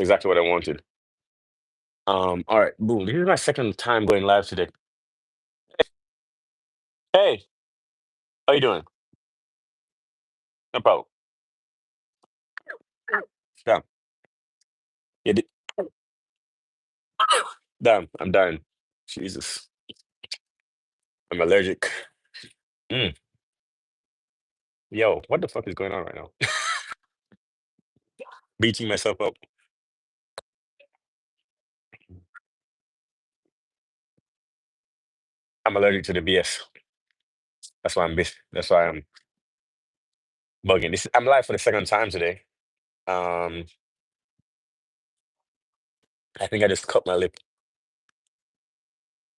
exactly what I wanted. All right, boom. This is my second time going live today. Hey, how you doing? No problem. Damn. Yeah, damn, I'm dying. Jesus. I'm allergic. Mm. Yo, what the fuck is going on right now? Beating myself up. I'm allergic to the BS. That's why I'm bugging. I'm live for the second time today. Um, I think I just cut my lip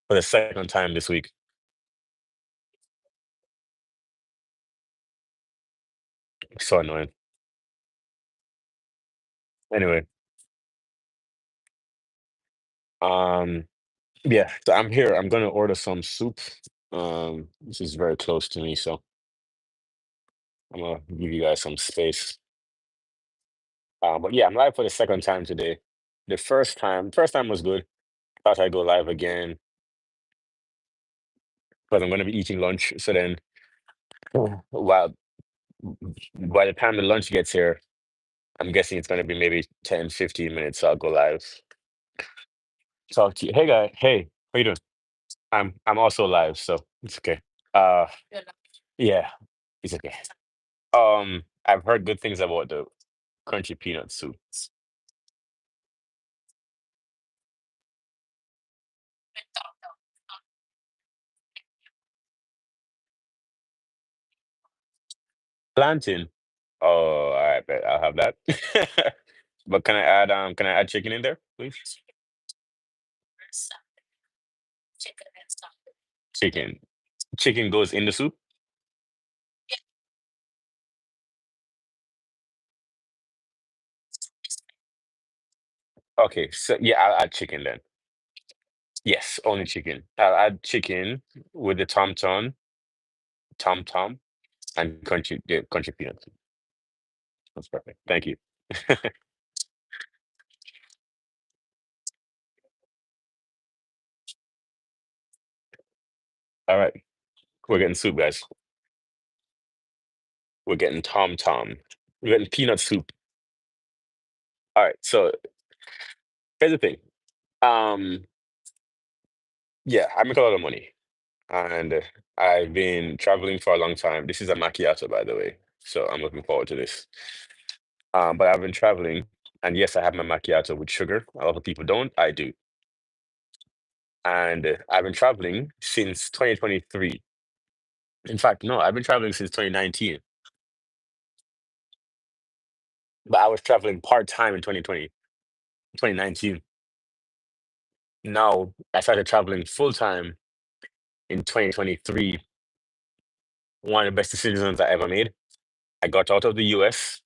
for the second time this week. So annoying. Anyway, um, yeah, so I'm here. I'm gonna order some soup. This is very close to me, so I'm gonna give you guys some space. But yeah, I'm live for the second time today. The first time was good. Thought I'd go live again because I'm gonna be eating lunch. So then, while by the time the lunch gets here, I'm guessing it's gonna be maybe 10, 15 minutes. So I'll go live. Talk to you. Hey guy, hey, how you doing? I'm also live, so it's okay. Uh, yeah, it's okay. I've heard good things about the crunchy peanut soup. Plantain. Oh, I bet I'll have that. But can I add chicken in there, please? Chicken. Chicken goes in the soup? Okay, so yeah, I'll add chicken then. Yes, only chicken. I'll add chicken with the tom tom, and crunchy peanuts. That's perfect. Thank you. All right, we're getting soup, guys. We're getting tom tom. We're getting peanut soup. All right, so here's the thing. Um, yeah, I make a lot of money, and I've been traveling for a long time. This is a macchiato, by the way, so I'm looking forward to this. But I've been traveling, and yes, I have my macchiato with sugar. A lot of people don't. I do, and I've been traveling since 2023. In fact, no, I've been traveling since 2019, but I was traveling part time in 2020, 2019. Now I started traveling full time in 2023. One of the best decisions I ever made. I got out of the US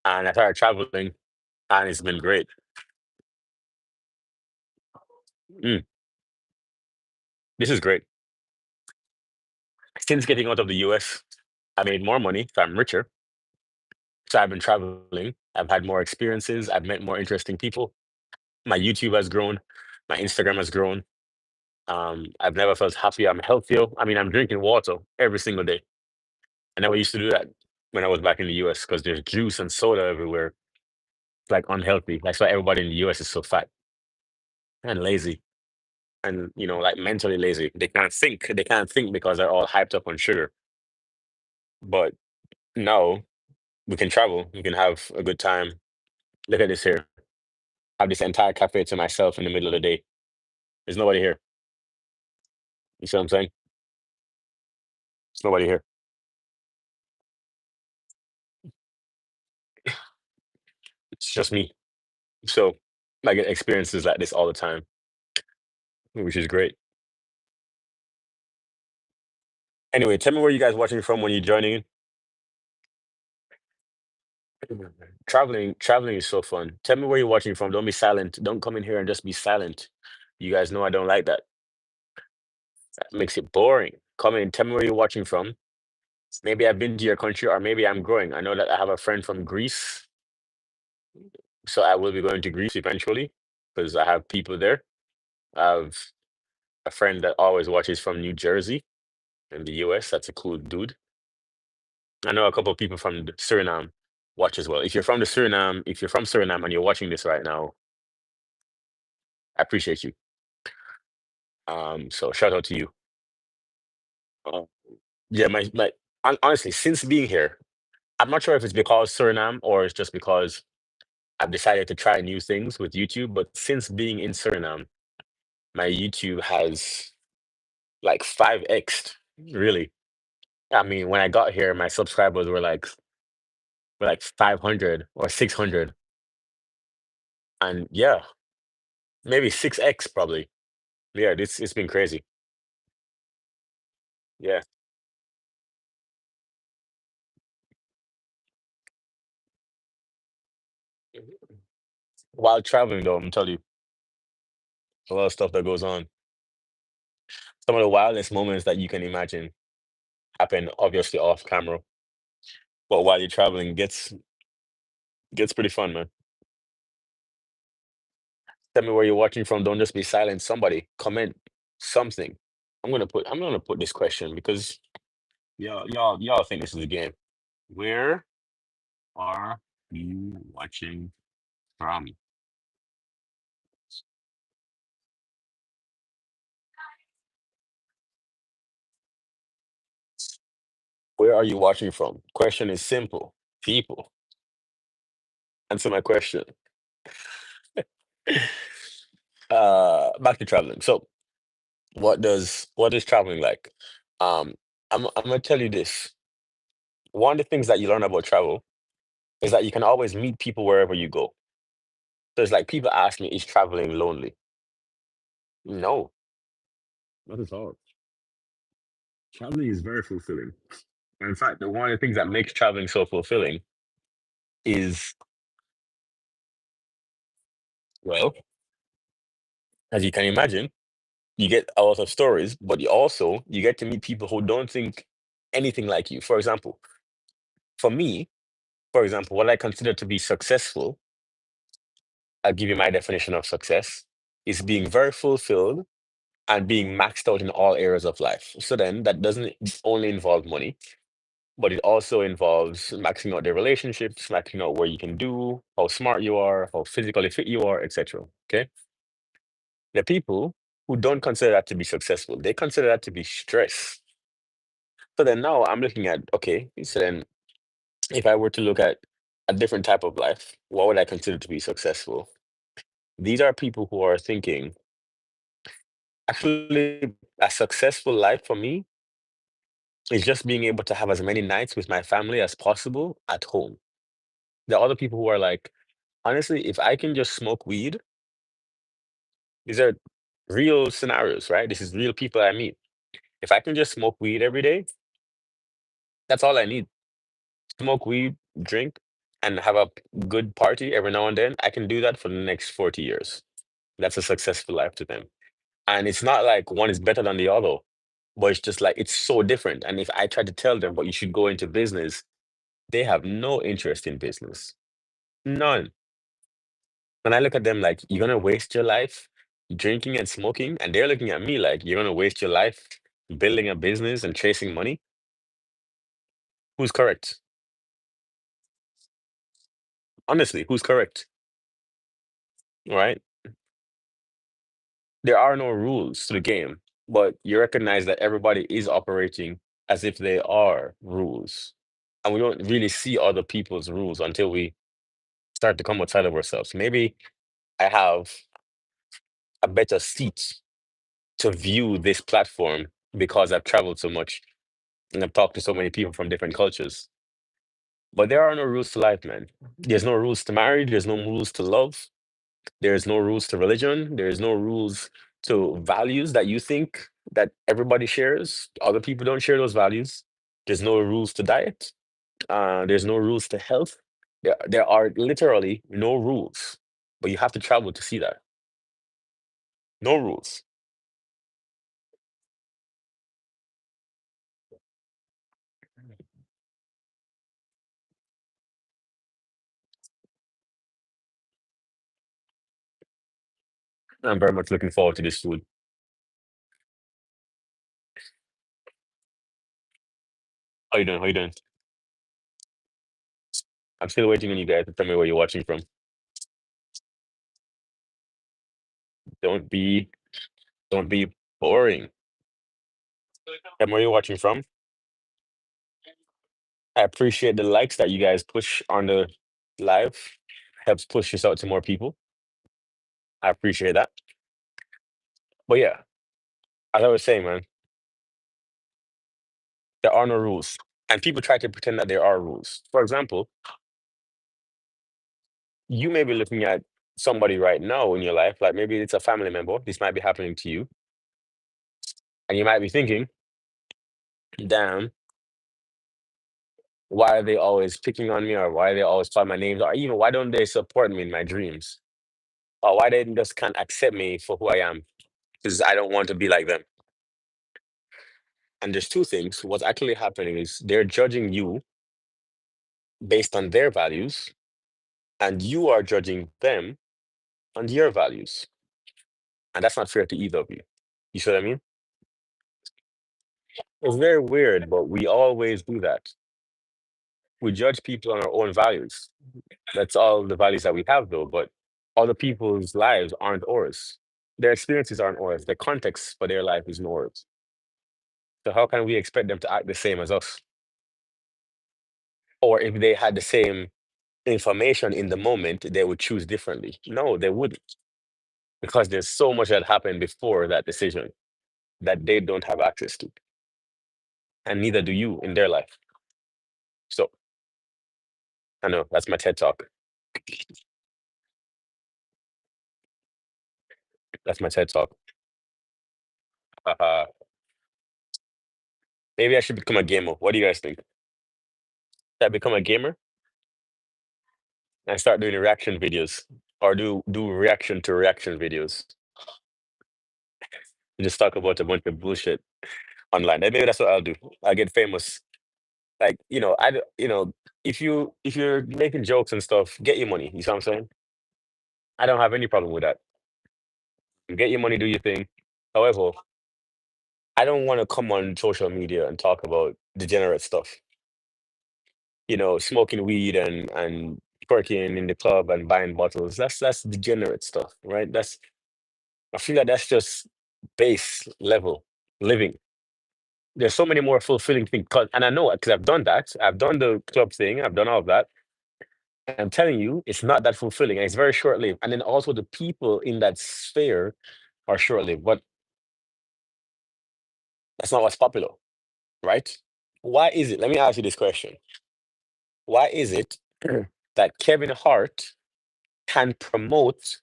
and I started traveling, and it's been great. Mm, this is great. Since getting out of the US, I made more money, so I'm richer. So I've been traveling. I've had more experiences. I've met more interesting people. My YouTube has grown. My Instagram has grown. I've never felt happier. I'm healthier. I mean, I'm drinking water every single day. I never used to do that when I was back in the US because there's juice and soda everywhere. It's like unhealthy. That's why everybody in the US is so fat and lazy and, like mentally lazy. They can't think. They can't think because they're all hyped up on sugar. But no, we can travel. We can have a good time. Look at this here. I have this entire cafe to myself in the middle of the day. There's nobody here. You see what I'm saying? There's nobody here. It's just me. So I get experiences like this all the time, which is great. Anyway, tell me where you guys watching from when you're joining in. Traveling is so fun. Tell me where you're watching from. Don't be silent. Don't come in here and just be silent. You guys know I don't like that. That makes it boring. Come in, tell me where you're watching from. Maybe I've been to your country or maybe I'm growing. I know that I have a friend from Greece. So I will be going to Greece eventually because I have people there. I have a friend that always watches from New Jersey in the US. That's a cool dude. I know a couple of people from Suriname watch as well. If you're from Suriname and you're watching this right now, I appreciate you. So shout out to you. Uh, yeah, honestly, since being here, I'm not sure if it's because Suriname or it's just because I've decided to try new things with YouTube. But since being in Suriname, my YouTube has like 5x, really. I mean, when I got here, my subscribers were like 500 or 600, and yeah, maybe 6x probably. Yeah, this it's been crazy. Yeah. Mhm. While traveling though, I'm telling you, a lot of stuff that goes on. Some of the wildest moments that you can imagine happen obviously off camera, but while you're traveling gets pretty fun, man. Tell me where you're watching from. Don't just be silent. Somebody comment something. I'm gonna put this question because y'all think this is a game. Where are you watching from? Where are you watching from? Question is simple. People, answer my question. Back to traveling. So, what is traveling like? Um, I'm gonna tell you this. One of the things that you learn about travel is that you can always meet people wherever you go. So it's like people ask me, is traveling lonely? No, not at all. Traveling is very fulfilling. In fact, one of the things that makes traveling so fulfilling is, well, as you can imagine, you get a lot of stories, but you get to meet people who don't think anything like you. For example, for me, for example, what I consider to be successful, I'll give you my definition of success, is being very fulfilled and being maxed out in all areas of life. So then that doesn't only involve money, but it also involves maxing out their relationships, maxing out where you can do, how smart you are, how physically fit you are, etc. Okay. The people who don't consider that to be successful, they consider that to be stress. So then now I'm looking at, okay, so then if I were to look at a different type of life, what would I consider to be successful? These are people who are thinking, actually, a successful life for me is just being able to have as many nights with my family as possible at home. There are other people who are like, honestly, if I can just smoke weed, these are real scenarios, right? This is real people I meet. If I can just smoke weed every day, that's all I need. Smoke weed, drink, and have a good party every now and then. I can do that for the next 40 years. That's a successful life to them. And it's not like one is better than the other, but it's just like it's so different. And if I try to tell them, but you should go into business, they have no interest in business. None. When I look at them like, you're gonna waste your life drinking and smoking, and they're looking at me like, you're gonna waste your life building a business and chasing money. Who's correct? Honestly, who's correct? Right? There are no rules to the game, but you recognize that everybody is operating as if they are rules. And we don't really see other people's rules until we start to come outside of ourselves. Maybe I have a better seat to view this platform because I've traveled so much and I've talked to so many people from different cultures. But there are no rules to life, man. There's no rules to marriage, there's no rules to love, there's no rules to religion, there's no rules to values that you think that everybody shares. Other people don't share those values. There's no rules to diet. There's no rules to health. There are literally no rules, but you have to travel to see that. No rules. I'm very much looking forward to this food. How you doing? How you doing? I'm still waiting on you guys to tell me where you're watching from. Don't be, don't be boring. And where you're watching from? I appreciate the likes that you guys push on the live. Helps push this out to more people. I appreciate that. But yeah, as I was saying, man, there are no rules. And people try to pretend that there are rules. For example, you may be looking at somebody right now in your life, like maybe it's a family member, this might be happening to you, and you might be thinking, damn, why are they always picking on me, or why are they always calling my names, or even why don't they support me in my dreams? Or why they just can't accept me for who I am? Because I don't want to be like them. And there's two things. What's actually happening is they're judging you based on their values, and you are judging them on your values. And that's not fair to either of you. You see what I mean? It's very weird, but we always do that. We judge people on our own values. That's all the values that we have, though. But other people's lives aren't ours. Their experiences aren't ours. The context for their life is not ours. So how can we expect them to act the same as us? Or if they had the same information in the moment, they would choose differently. No, they wouldn't, because there's so much that happened before that decision that they don't have access to, and neither do you in their life. So I know that's my TED talk. That's my TED talk. Uh, maybe I should become a gamer. What do you guys think? Should I become a gamer and start doing reaction videos, or do reaction to reaction videos? Just talk about a bunch of bullshit online. Maybe that's what I'll do. I'll get famous. Like, if you're making jokes and stuff, get your money. You see what I'm saying? I don't have any problem with that. Get your money, do your thing. However, I don't want to come on social media and talk about degenerate stuff. Smoking weed and twerking in the club and buying bottles. That's degenerate stuff, right? I feel like that's just base level living. There's so many more fulfilling things, and I know it because I've done that. I've done the club thing. I've done all of that. And I'm telling you, it's not that fulfilling, and it's very short lived. And then also the people in that sphere are short lived, but that's not what's popular, right? Why is it? Let me ask you this question. Why is it that Kevin Hart can promote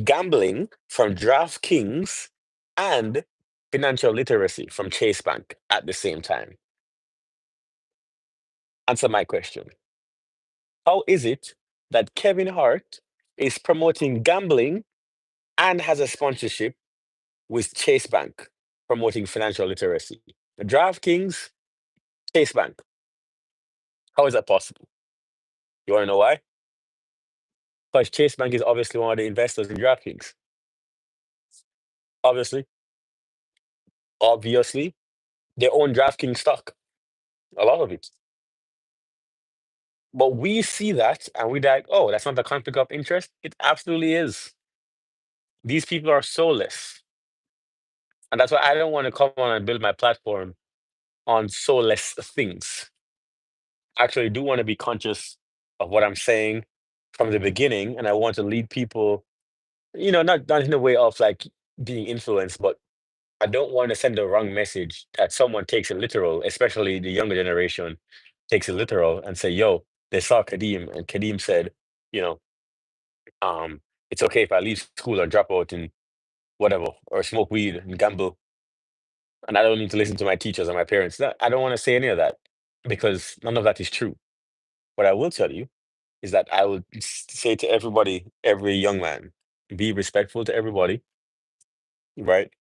gambling from DraftKings and financial literacy from Chase Bank at the same time? Answer my question. How is it that Kevin Hart is promoting gambling and has a sponsorship with Chase Bank promoting financial literacy? DraftKings, Chase Bank. How is that possible? You want to know why? Because Chase Bank is obviously one of the investors in DraftKings. Obviously, obviously, they own DraftKings stock, a lot of it. But we see that and we're like, oh, that's not the conflict of interest. It absolutely is. These people are soulless. And that's why I don't want to come on and build my platform on soulless things. I actually do want to be conscious of what I'm saying from the beginning. And I want to lead people, not in a way of like being influenced, but I don't want to send the wrong message that someone takes it literal, especially the younger generation takes it literal and say, yo, they saw Kadeem and Kadeem said, you know, um, it's okay if I leave school or drop out and whatever, or smoke weed and gamble. And I don't need to listen to my teachers or my parents. I don't want to say any of that because none of that is true. What I will tell you is that I would say to everybody, every young man, be respectful to everybody, right?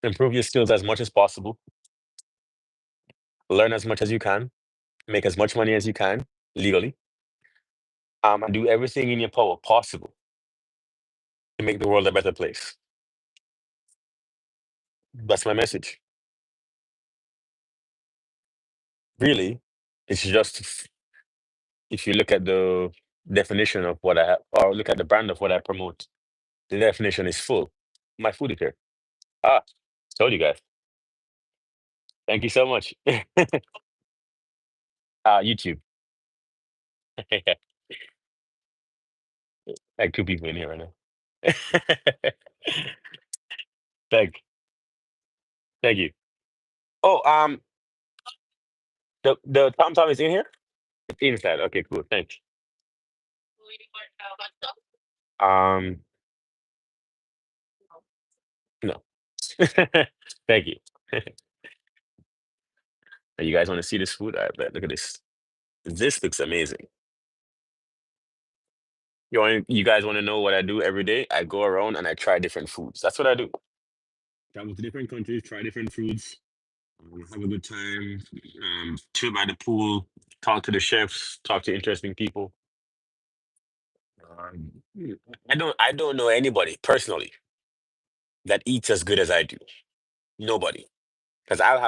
Improve your skills as much as possible, learn as much as you can, make as much money as you can legally, And do everything in your power possible to make the world a better place. That's my message. Really, it's just if you look at the definition of what I have, or look at the brand of what I promote, the definition is full. My food is here. Ah, told you guys. Thank you so much. YouTube. Like two people in here right now. Thank, thank you. Oh, the Tom Tom is in here. It's inside. Okay, cool. Thanks. Um, no. Thank you. You guys want to see this food? I bet. Look at this. This looks amazing. You guys want to know what I do every day? I go around and I try different foods. That's what I do. Travel to different countries, try different foods, have a good time, chill by the pool, talk to the chefs, talk to interesting people. Um, I don't know anybody personally that eats as good as I do. Nobody. Because I'll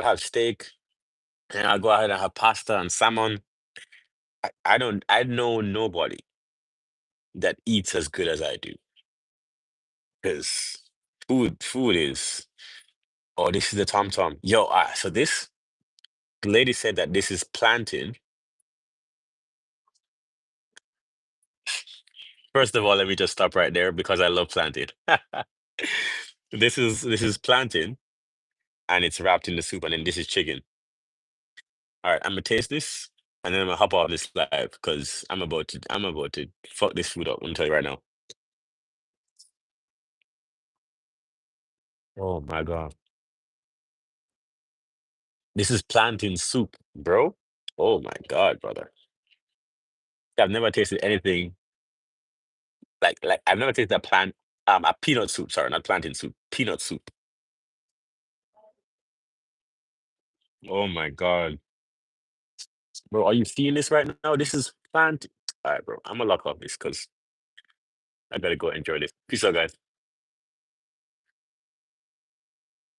have steak and I'll go ahead and have pasta and salmon. I know nobody that eats as good as I do. Because food is, oh, this is the Tom Tom. Yo, so this the lady said that this is plantain. First of all, let me just stop right there because I love plantain. This is plantain and it's wrapped in the soup, and then this is chicken. All right, I'm gonna taste this and then I'm gonna hop off this live because I'm about to fuck this food up. I'm gonna tell you right now. Oh my god. This is plantain soup, bro. Oh my god, brother. I've never tasted anything like I've never tasted a peanut soup, sorry, not plantain soup, peanut soup. Oh my god. Bro, are you seeing this right now? This is plantain. All right, bro. I'm gonna lock off this because I gotta go enjoy this. Peace out, guys.